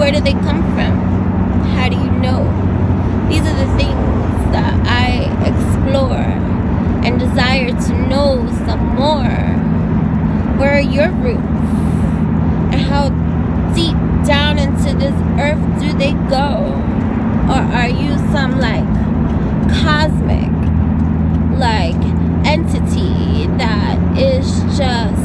Where do they come from? How do you know? These are the things that I explore and desire to know some more. Where are your roots? And how deep down into this earth do they go? Or are you some like cosmic like entity that is just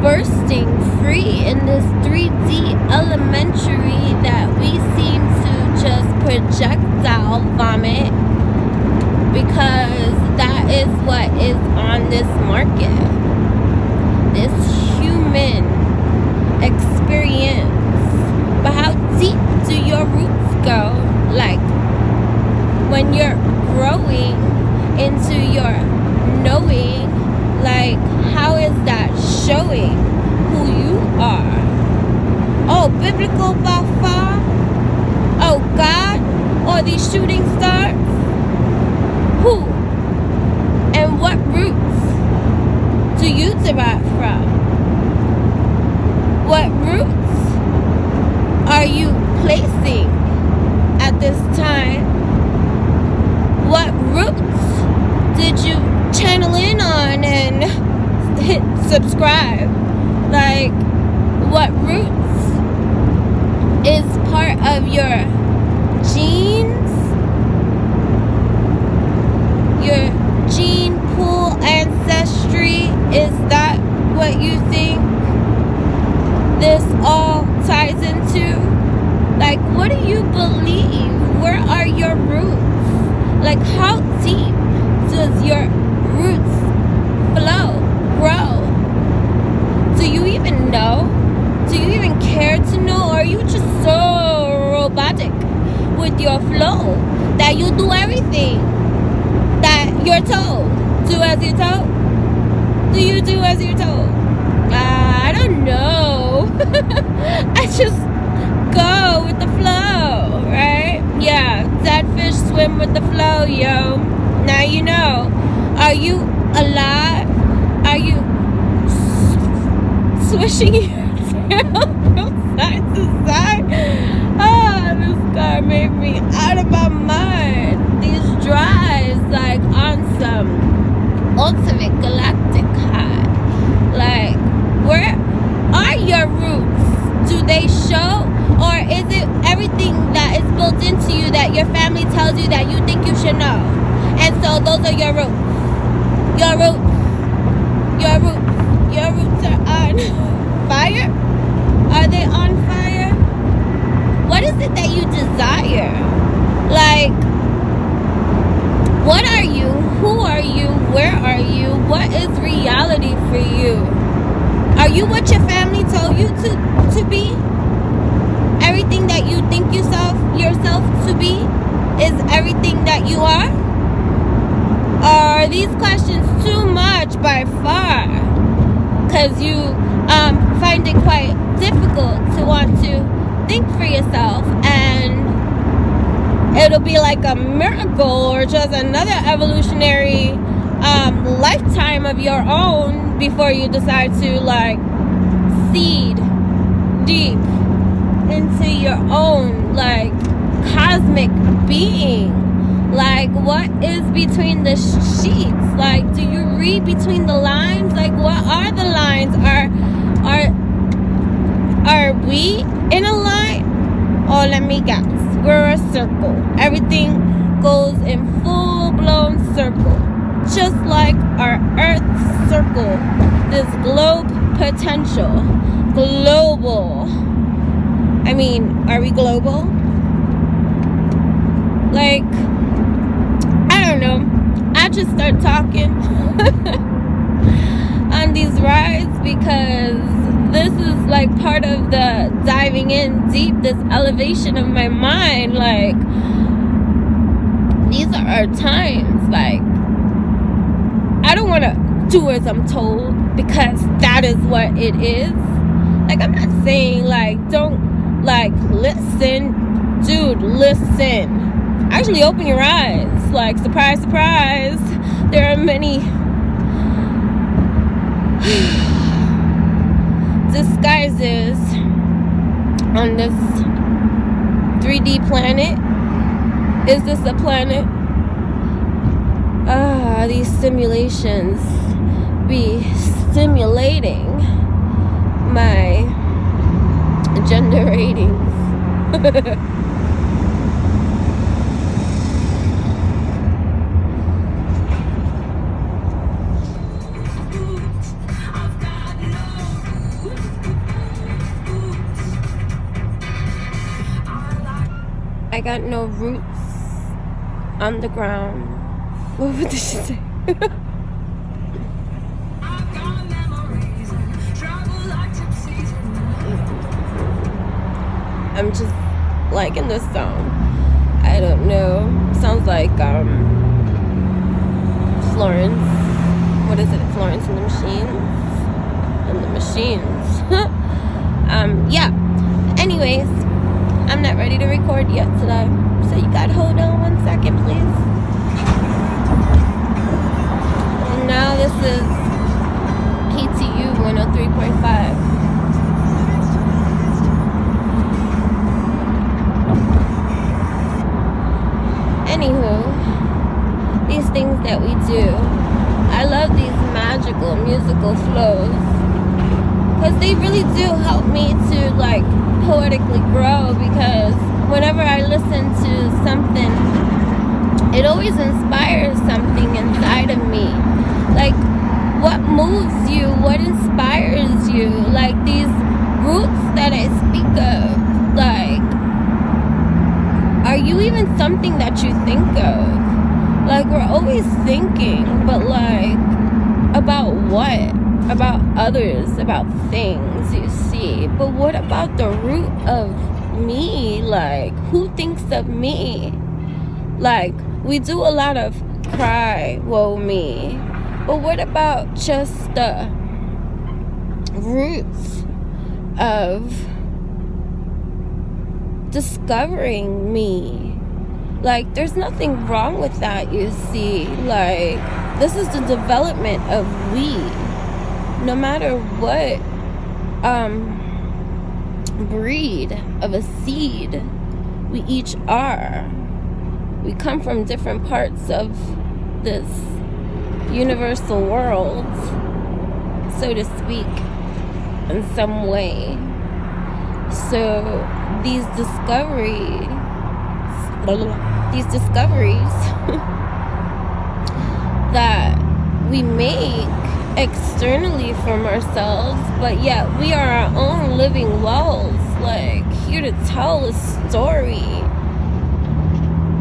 bursting free in this 3D elementary that we seem to just projectile vomit, because that is what is on this market, this human experience. But how deep do your roots go? Like when you're growing into your knowing, like how is that showing who you are? Oh, biblical by far? Oh, God? Or these shooting stars? Who? And what roots do you derive from? What roots are you placing at this time? What roots did you channel in on and hit subscribe? Like, what roots is part of your genes? Your gene pool ancestry? Is that what you think this all ties into? Like, what do you believe? Where are your roots? Like, how deep does your roots flow, grow? Do you even know? Do you even care to know? Or are you just so robotic with your flow that you do everything that you're told? Do as you're told? Do you do as you're told? I don't know. I just go with the flow, right? Yeah, dead fish swim with the flow, yo. Now you know. Are you alive? Are you swishing your tail from side to side? Oh, this car made me out of my mind. These drives, like, on some ultimate galactic high. Like, where are your roots? Do they show? Or is it everything that is built into you that your family tells you that you think you should know? And so those are your roots. Your roots. Your roots. Your roots are on fire? Are they on fire? What is it that you desire? Like, what are you? Who are you? Where are you? What is reality for you? Are you what your family told you to be? Everything that you think yourself to be is everything that you are? Or are these questions too much by far? Because you find it quite difficult to want to think for yourself, and it'll be like a miracle or just another evolutionary lifetime of your own before you decide to like seed deep into your own like cosmic being. Like, what is between the sheets? Like, do you read between the lines? Like, what are the lines? Are we in a line? Oh, let me guess. We're a circle. Everything goes in full-blown circle, just like our Earth circle. This globe potential, global. I mean, are we global? Like, I don't know. I just start talking on these rides because this is like part of the diving in deep, this elevation of my mind. Like, these are our times. Like, I don't want to do as I'm told because that is what it is. Like, I'm not saying like don't like listen, dude, listen. Actually open your eyes. Like, surprise, surprise, there are many disguises on this 3D planet. Is this a planet? These simulations be stimulating my gender ratings. I got no roots on the ground. What did she say? I'm just liking this song. I don't know. Sounds like Florence. What is it? Florence and the Machines? And the Machines. Yeah. Anyways, I'm not ready to record yet today. So you gotta hold on 1 second, please. And now this is KTU 103.5. Anywho, these things that we do, I love these magical musical flows because they really do help me to like poetically grow, because whenever I listen to something, it always inspires something inside of me. Like, what moves you? What inspires you? Like, these roots that I speak of, like, are you even something that you think of? Like, we're always thinking, but like, about what? About others, about things, you see. But what about the root of me? Like, who thinks of me? Like, we do a lot of cry, woe me. But what about just the roots of discovering me? Like, there's nothing wrong with that, you see. Like, this is the development of we. No matter what breed of a seed we each are, we come from different parts of this universal world, so to speak, in some way. So these discoveries that we make externally from ourselves, but yet we are our own living wells, like, here to tell a story.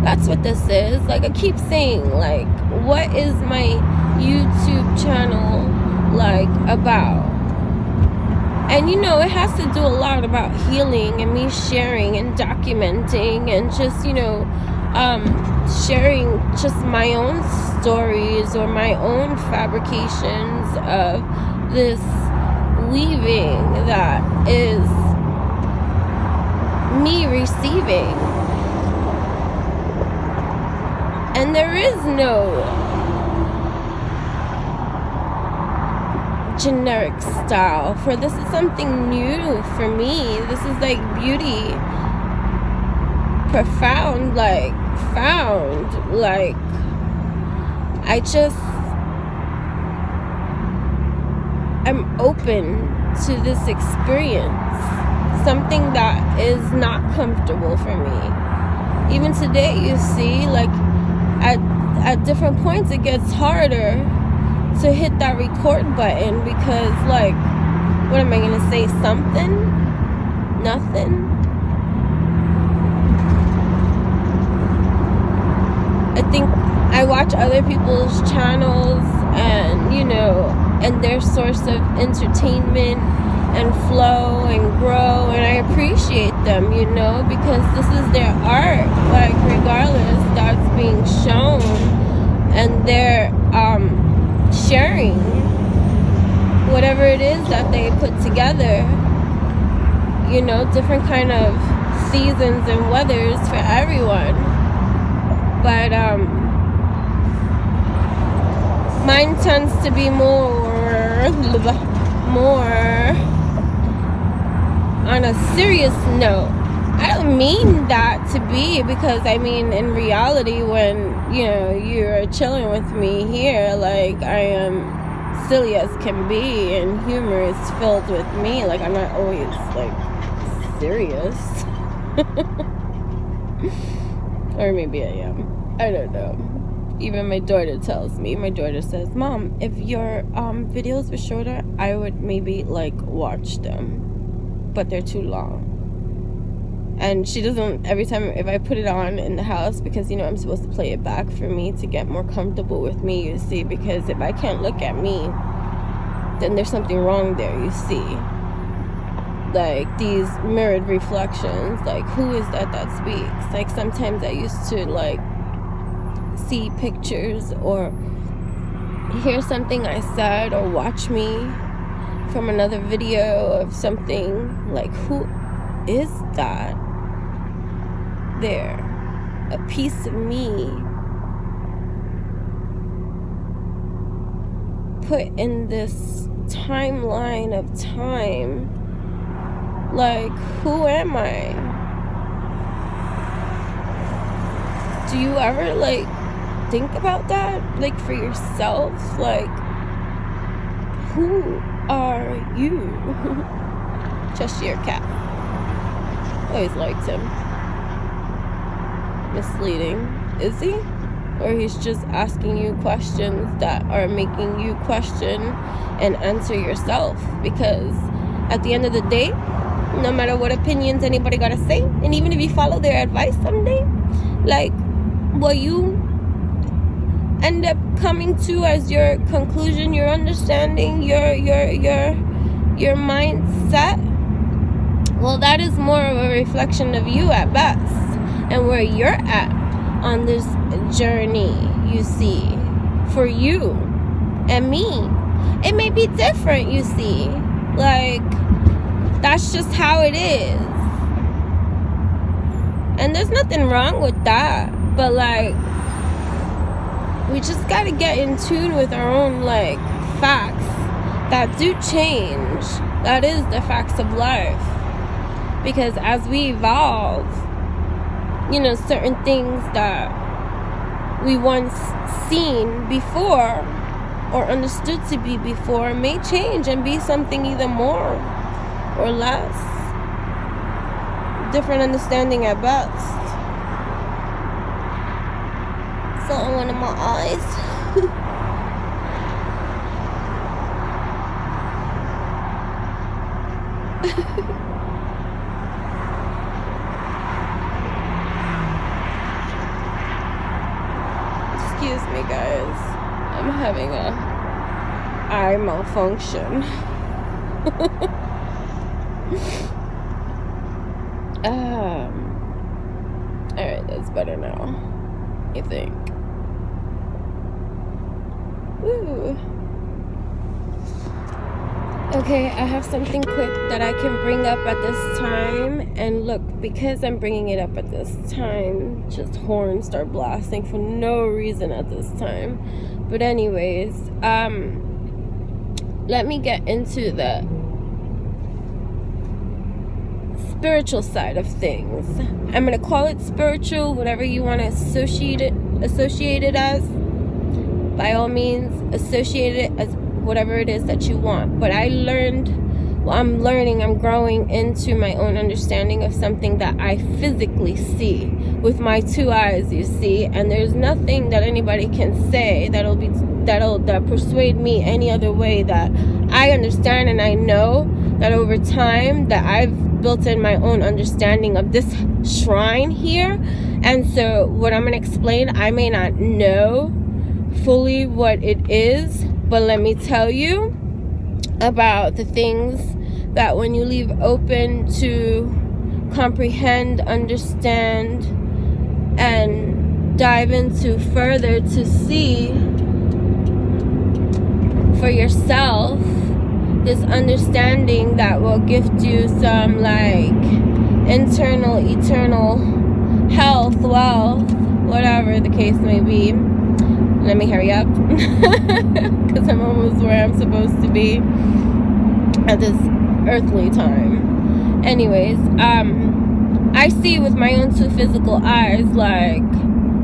That's what this is. Like, I keep saying, like, what is my YouTube channel like about? And you know, it has to do a lot about healing and me sharing and documenting and just, you know, sharing just my own stories or my own fabrications of this weaving that is me receiving. And there is no generic style, for this is something new for me. This is like beauty, profound, like found, like I just am open to this experience, something that is not comfortable for me. Even today, you see, like at different points it gets harder to hit that record button, because like, what am I gonna say? Something? Nothing? I think I watch other people's channels and, you know, and their source of entertainment and flow and grow, and I appreciate them, you know, because this is their art. Like, regardless, that's being shown, and they're sharing whatever it is that they put together, you know, different kind of seasons and weathers for everyone. But mine tends to be more on a serious note, I don't mean that to be, because I mean in reality, when you know you're chilling with me here, like I am silly as can be, and humor is filled with me. Like I'm not always like serious. Or maybe I am. I don't know. Even my daughter tells me, my daughter says, Mom, if your videos were shorter, I would maybe like watch them, but they're too long. And she doesn't, every time if I put it on in the house, because you know I'm supposed to play it back for me to get more comfortable with me, you see, because if I can't look at me, then there's something wrong there, you see. Like these mirrored reflections, like who is that speaks? Like sometimes I used to like see pictures or hear something I said or watch me from another video of something, like who is that there? A piece of me put in this timeline of time. Like, who am I? Do you ever like think about that, like for yourself? Like, who are you? Cheshire Cat. Always liked him. Misleading. Is he? Or he's just asking you questions that are making you question and answer yourself? Because at the end of the day, no matter what opinions anybody gotta say, and even if you follow their advice someday, like what you end up coming to as your conclusion, your understanding, your mindset, well, that is more of a reflection of you at best, and where you're at on this journey, you see, for you and me. It may be different, you see. Like, that's just how it is. And there's nothing wrong with that. But like, we just gotta get in tune with our own like facts that do change. That is the facts of life. Because as we evolve, you know, certain things that we once seen before or understood to be before may change and be something either more or less. Different understanding at best. So on one of my eyes. Excuse me, guys. I'm having a eye malfunction. Alright, that's better now, I think. Woo. Okay, I have something quick that I can bring up at this time. And look, because I'm bringing it up at this time, just horns start blasting for no reason at this time. But anyways, let me get into the spiritual side of things. I'm gonna call it spiritual, whatever you want to associate it as. By all means, associate it as whatever it is that you want. But I'm growing into my own understanding of something that I physically see with my two eyes, you see. And there's nothing that anybody can say that'll persuade me any other way. That I understand, and I know that over time that I've built in my own understanding of this shrine here. And so what I'm going to explain, I may not know fully what it is, but let me tell you about the things that when you leave open to comprehend, understand, and dive into further to see for yourself, this understanding that will gift you some like internal, eternal health, wealth, whatever the case may be. Let me hurry up because I'm almost where I'm supposed to be at this earthly time. Anyways, I see with my own two physical eyes, like,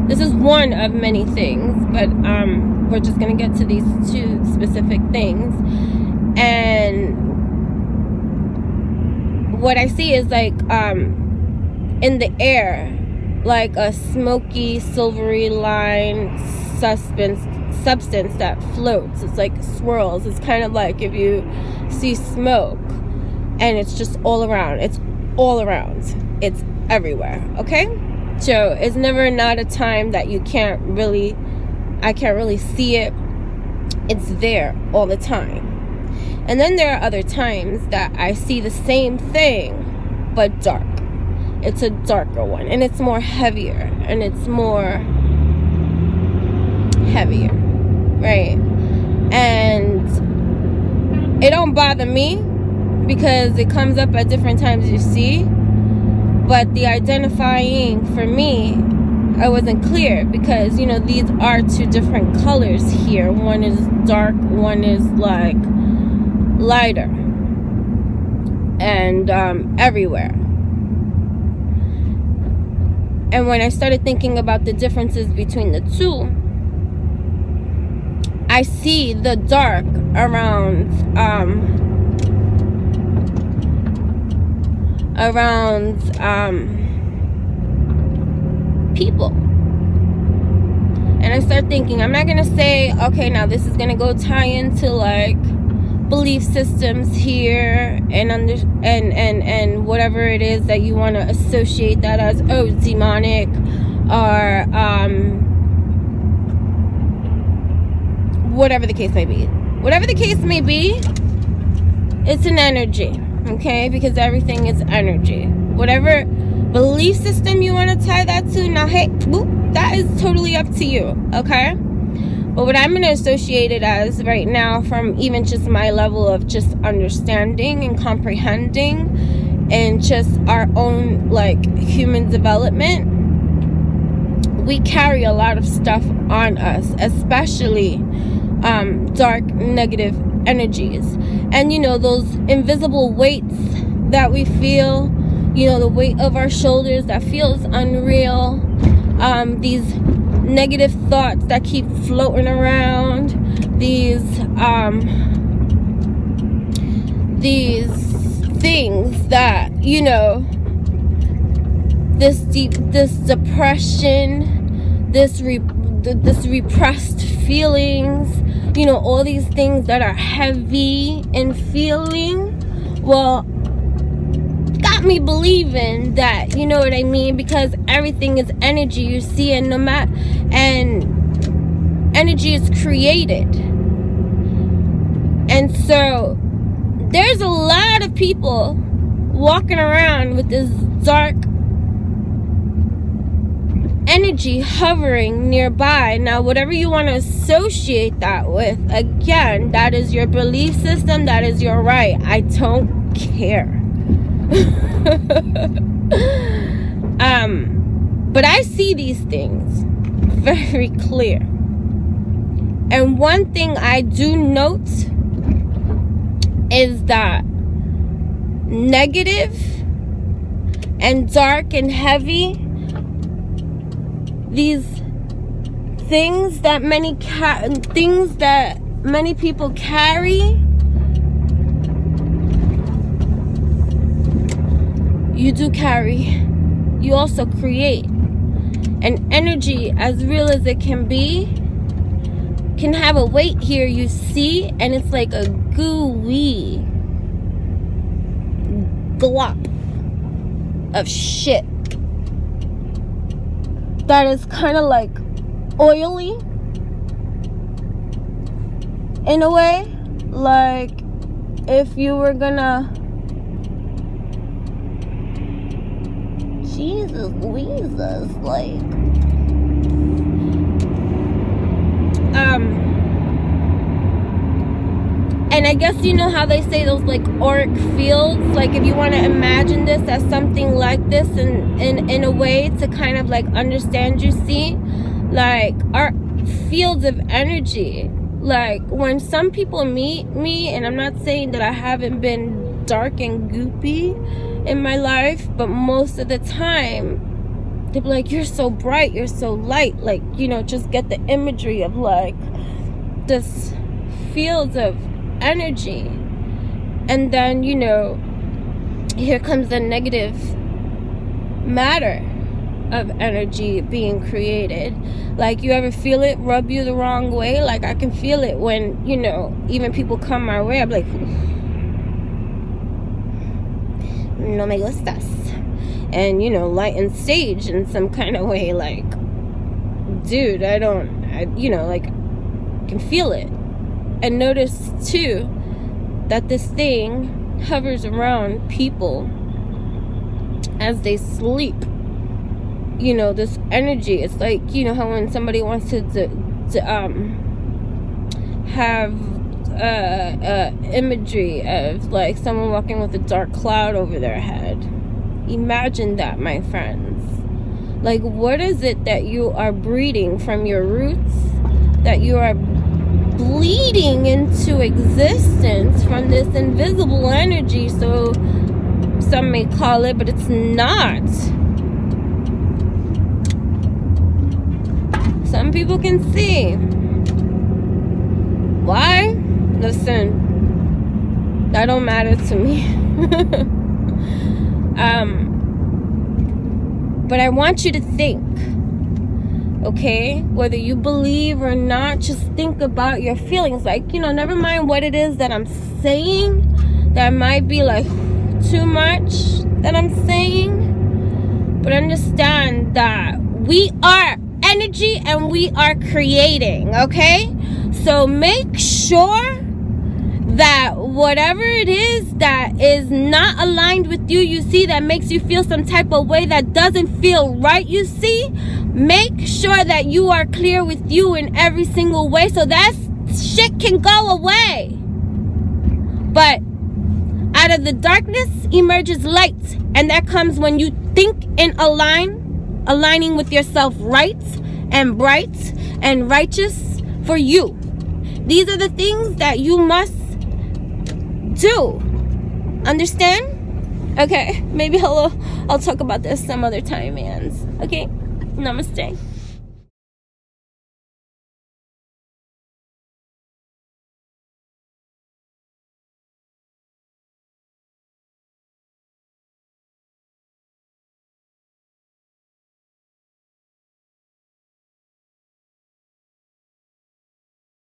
this is one of many things, but we're just gonna get to these two specific things. And what I see is like in the air, like a smoky, silvery line substance that floats. It's like swirls. It's kind of like if you see smoke, and it's just all around. It's all around. It's everywhere. Okay, so it's never not a time that I can't really see it. It's there all the time. And then there are other times that I see the same thing but dark. It's a darker one, and it's more heavier, and it's more heavier, right? And it don't bother me because it comes up at different times, you see. But the identifying for me, I wasn't clear because, you know, these are two different colors here. One is dark, one is like lighter, and everywhere. And when I started thinking about the differences between the two, I see the dark around people. And I start thinking, I'm not gonna say, okay, now this is gonna go tie into like belief systems here and whatever it is that you want to associate that as, oh, demonic, or whatever the case may be. Whatever the case may be, it's an energy, okay? Because everything is energy. Whatever belief system you want to tie that to, now, hey, that is totally up to you, okay? But what I'm going to associate it as right now, from even just my level of just understanding and comprehending and just our own like human development, we carry a lot of stuff on us, especially dark negative energies. And you know, those invisible weights that we feel, you know, the weight of our shoulders that feels unreal, these negative thoughts that keep floating around, these things that, you know, this depression, this repressed feelings, you know, all these things that are heavy in feeling, well, got me believing that, you know what I mean, because everything is energy, you see, and no matter, and energy is created. And so there's a lot of people walking around with this dark energy hovering nearby. Now, whatever you want to associate that with, again, that is your belief system, that is your right. I don't care. But I see these things very clear. And one thing I do note is that negative and dark and heavy, these things that many people carry, you do carry. You also create. And energy, as real as it can be, can have a weight here, you see, and it's like a gooey glop of shit that is kind of like oily in a way. Like if you were gonna, Jesus Louises, like and I guess you know how they say those like auric fields, like if you want to imagine this as something like this in a way to kind of like understand, you see, like our fields of energy. Like when some people meet me, and I'm not saying that I haven't been dark and goopy in my life, but most of the time they'll be like, you're so bright, you're so light, like, you know, just get the imagery of like this fields of energy. And then, you know, here comes the negative matter of energy being created. Like, you ever feel it rub you the wrong way? Like, I can feel it when, you know, even people come my way, I'm like, no me gustas. And, you know, lighten stage in some kind of way, like, dude, you know, like, can feel it. And notice too that this thing hovers around people as they sleep. You know, this energy, it's like, you know how when somebody wants to have imagery of like someone walking with a dark cloud over their head. Imagine that, my friends. Like, what is it that you are breeding from your roots, that you are bleeding into existence from this invisible energy? So some may call it, but it's not. Some people can see. Why? Listen, that don't matter to me. But I want you to think, okay? Whether you believe or not, just think about your feelings. Like, you know, never mind what it is that I'm saying that might be like too much that I'm saying, but understand that we are energy and we are creating, okay? So make sure that whatever it is that is not aligned with you, you see, that makes you feel some type of way that doesn't feel right, you see, make sure that you are clear with you in every single way so that shit can go away. But out of the darkness emerges light, and that comes when you think and aligning with yourself right and bright and righteous for you. These are the things that you must do. Understand? Okay, maybe I'll talk about this some other time, man. Okay, namaste.